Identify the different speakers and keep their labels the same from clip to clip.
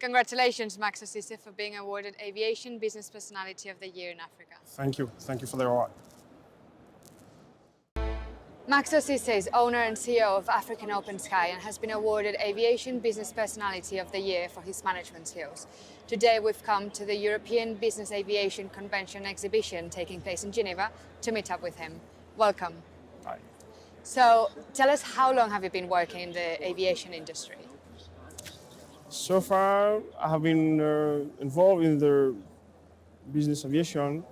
Speaker 1: Congratulations, Max O Cisse, for being awarded Aviation Business Personality of the Year in Africa.
Speaker 2: Thank you. Thank you for the award.
Speaker 1: Max O Cisse is owner and CEO of African Open Sky and has been awarded Aviation Business Personality of the Year for his management skills. Today we've come to the European Business Aviation Convention exhibition taking place in Geneva to meet up with him. Welcome.
Speaker 2: Hi.
Speaker 1: So tell us, how long have you been working in the aviation industry?
Speaker 2: So far, I have been involved in the business aviation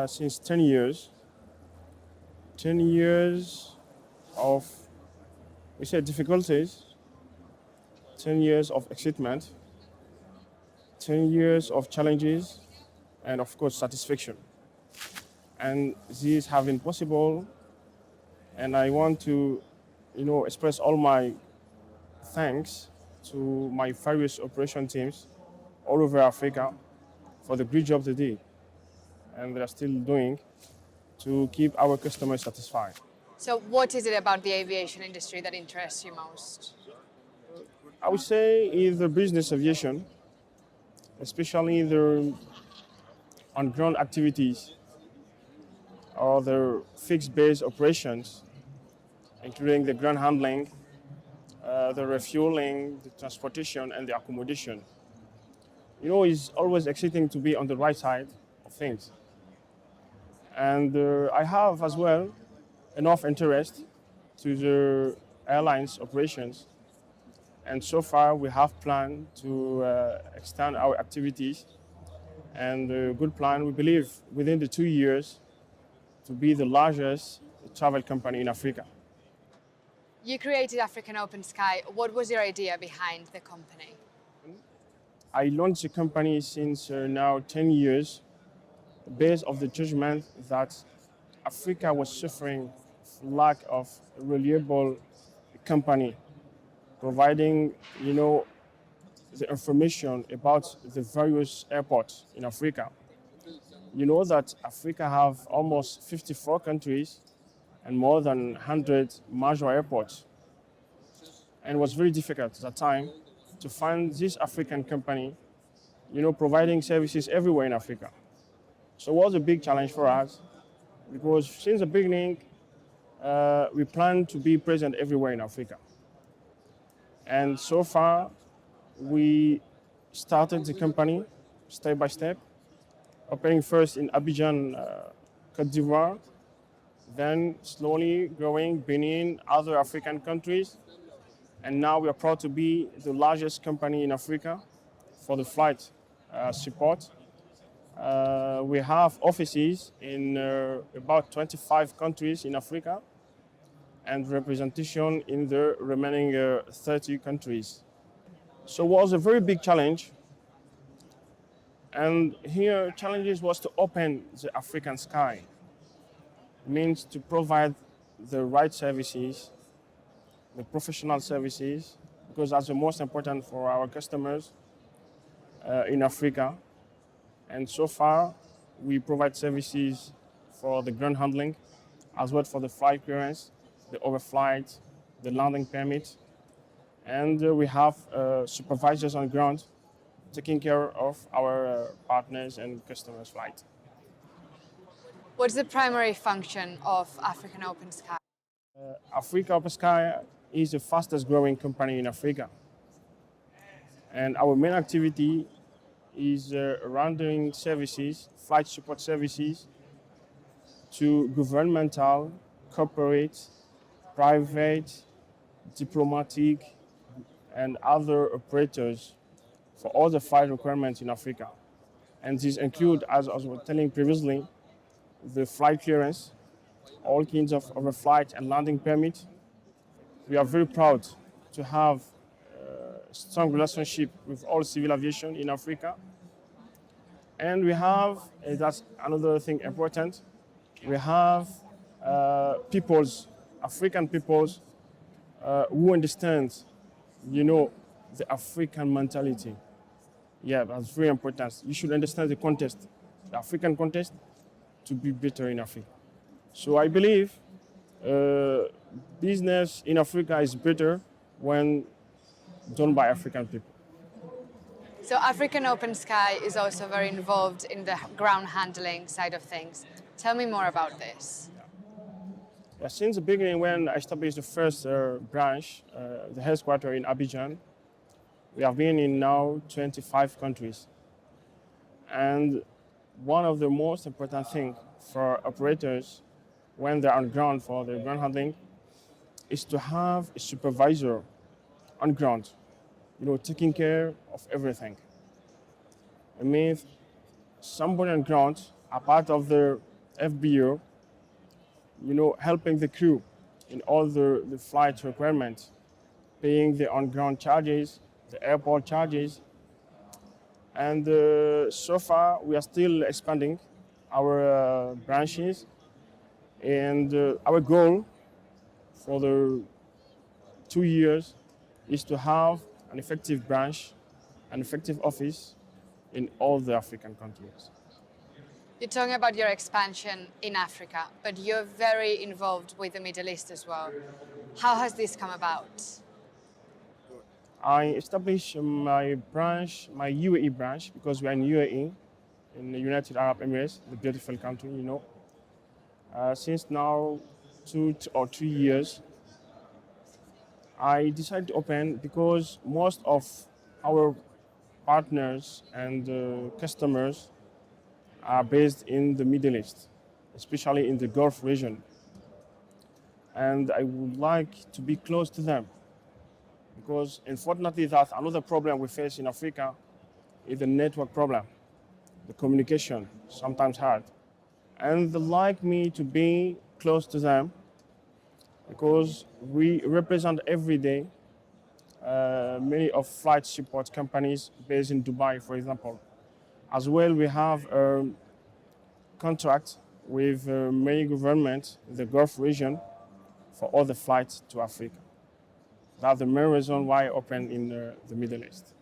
Speaker 2: since 10 years. 10 years of, we say, difficulties, 10 years of excitement, 10 years of challenges, and of course, satisfaction. And these have been possible, and I want to, express all my thanks to my various operation teams all over Africa for the great job they did, and they are still doing, to keep our customers satisfied.
Speaker 1: So what is it about the aviation industry that interests you most?
Speaker 2: I would say either business aviation, especially the on-ground activities or the fixed-base operations, including the ground handling, the refueling, the transportation, and the accommodation. It's always exciting to be on the right side of things. And I have as well enough interest to the airlines operations. And so far we have planned to extend our activities. And a good plan, we believe, within the 2 years to be the largest travel company in Africa.
Speaker 1: You created African Open Sky. What was your idea behind the company?
Speaker 2: I launched the company since now 10 years, based on the judgment that Africa was suffering lack of a reliable company providing, the information about the various airports in Africa. You know that Africa have almost 54 countries and more than 100 major airports. And it was very difficult at that time to find this African company, providing services everywhere in Africa. So it was a big challenge for us because since the beginning, we planned to be present everywhere in Africa. And so far, we started the company step by step, opening first in Abidjan, Côte d'Ivoire, then slowly growing Benin, other African countries. And now we are proud to be the largest company in Africa for the flight support. We have offices in about 25 countries in Africa and representation in the remaining 30 countries. So it was a very big challenge. And here, challenges was to open the African sky. It means to provide the right services, the professional services, because that's the most important for our customers in Africa. And so far, we provide services for the ground handling, as well for the flight clearance, the overflight, the landing permit. And we have supervisors on ground taking care of our partners and customers' flight.
Speaker 1: What's the primary function of African Open Sky?
Speaker 2: Africa Open Sky is the fastest growing company in Africa. And our main activity is rendering services, flight support services, to governmental, corporate, private, diplomatic, and other operators for all the flight requirements in Africa. And these include, as I was telling previously, the flight clearance, all kinds of overflight and landing permit. We are very proud to have strong relationship with all civil aviation in Africa. And we have, that's another thing important, we have African peoples who understand, the African mentality. Yeah, that's very important. You should understand the context, the African context, to be better in Africa. So I believe business in Africa is better when done by African people.
Speaker 1: So African Open Sky is also very involved in the ground handling side of things. Tell me more about this.
Speaker 2: Yeah, since the beginning, when I established the first branch, the headquarters in Abidjan, we have been in now 25 countries. And one of the most important things for operators when they're on ground for the ground handling is to have a supervisor on ground, taking care of everything. It means somebody on ground, a part of the FBO, helping the crew in all the flight requirements, paying the on-ground charges, the airport charges. And so far, we are still expanding our branches. And our goal for the 2 years is to have an effective branch, an effective office in all the African countries.
Speaker 1: You're talking about your expansion in Africa, but you're very involved with the Middle East as well. How has this come about?
Speaker 2: I established my branch, my UAE branch, because we are in UAE, in the United Arab Emirates, the beautiful country, since now 2 or 3 years. I decided to open because most of our partners and customers are based in the Middle East, especially in the Gulf region. And I would like to be close to them because unfortunately that's another problem we face in Africa is the network problem, the communication, sometimes hard. And they like me to be close to them because we represent every day many of flight support companies based in Dubai, for example. As well, we have a contract with many governments in the Gulf region for all the flights to Africa. That's the main reason why I opened in the Middle East.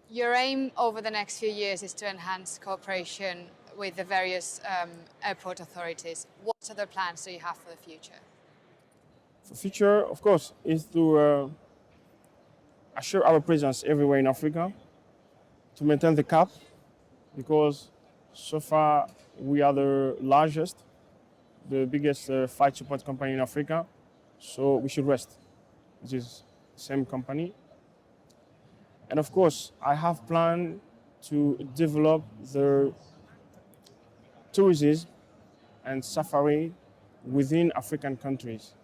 Speaker 1: Your aim over the next few years is to enhance cooperation with the various airport authorities. What other plans do you have for the future?
Speaker 2: For future, of course, is to assure our presence everywhere in Africa, to maintain the cap, because so far we are the largest, the biggest flight support company in Africa, so we should rest. This is the same company. And of course, I have planned to develop the tourism and safari within African countries.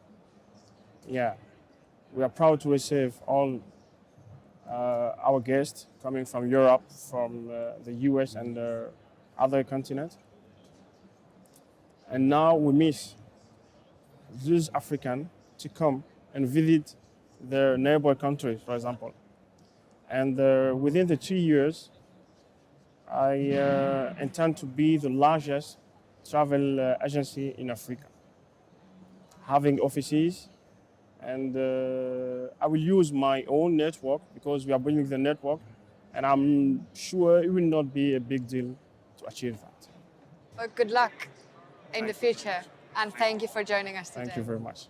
Speaker 2: Yeah, we are proud to receive all our guests coming from Europe, from the US and other continents. And now we miss these Africans to come and visit their neighbor countries, for example. And within the 2 years, I intend to be the largest travel agency in Africa, having offices. And I will use my own network because we are building the network, and I'm sure it will not be a big deal to achieve that.
Speaker 1: Well, good luck in the future, and thank you for joining us today.
Speaker 2: Thank you very much.